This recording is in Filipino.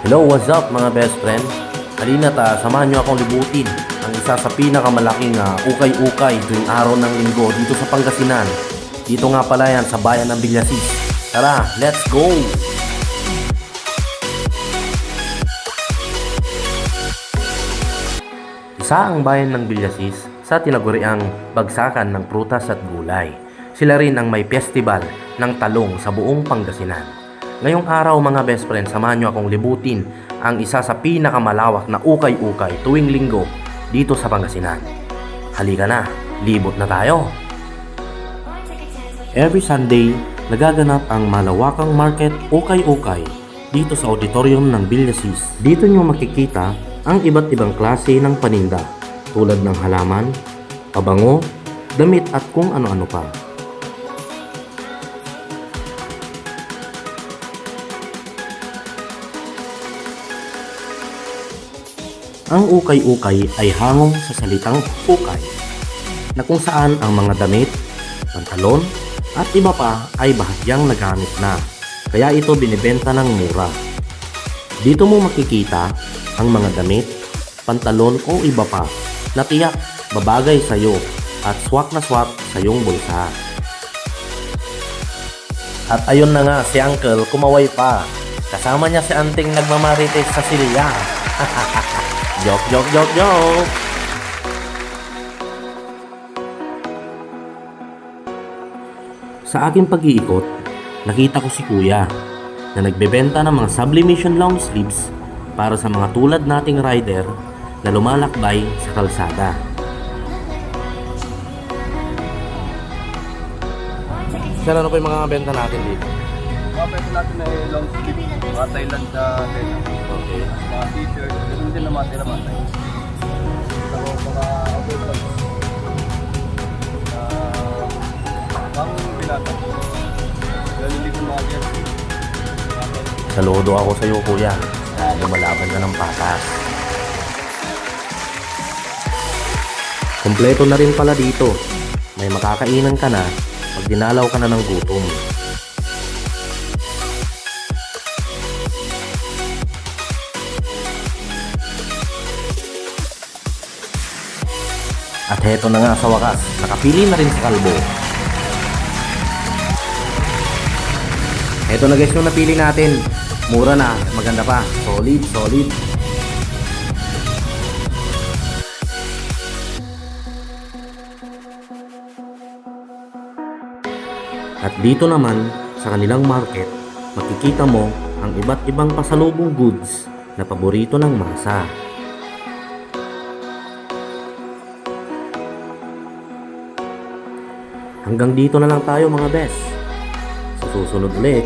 Hello, what's up mga best friend? Halina samahan nyo akong libutin ang isa sa pinakamalaking ukay-ukay tuwing araw ng linggo dito sa Pangasinan. Dito nga pala yan sa bayan ng Villasis. Tara, let's go! Isa ang bayan ng Villasis sa tinaguriang bagsakan ng prutas at gulay. Sila rin ang may festival ng talong sa buong Pangasinan. Ngayong araw mga best friend, samahan nyo akong libutin ang isa sa pinakamalawak na ukay-ukay tuwing linggo dito sa Pangasinan. Halika na, libot na tayo! Every Sunday, nagaganap ang malawakang market ukay-ukay dito sa auditorium ng Villasis. Dito nyo makikita ang iba't ibang klase ng paninda tulad ng halaman, pabango, damit at kung ano-ano pa. Ang ukay-ukay ay hangong sa salitang ukay, na kung saan ang mga damit, pantalon, at iba pa ay bahagyang nagamit na, kaya ito binibenta ng mura. Dito mo makikita ang mga damit, pantalon o iba pa na tiyak babagay sa iyo at swak na swak sa iyong bulsa. At ayun na nga si Uncle kumaway pa, kasama niya si Anting nagmamarites sa silya. Joke, joke, joke, joke! Sa aking pag-iikot, nakita ko si Kuya na nagbebenta ng mga sublimation long sleeves para sa mga tulad nating rider na lumalakbay sa kalsada. Sir, ano pa yung mga benta natin dito? Mga pwede natin ay long sleeve, mga Thailand na tela. Okay. Mga t-shirt, ganun din naman din naman tayo. So, mga overall. Pang binata. Ganun din yung mga jersey. Saludo ako sa iyo, Kuya. Lumalaban ka ng patas. Kompleto na rin pala dito. May makakainan ka na pag dinalaw ka na ng gutom. At heto na nga sa wakas, nakapili na rin si Kalbo. Heto na guys yung napili natin. Mura na, maganda pa. Solid, solid. At dito naman, sa kanilang market, makikita mo ang iba't ibang pasalubong goods na paborito ng masa. Hanggang dito na lang tayo mga best. Sa susunod ulit.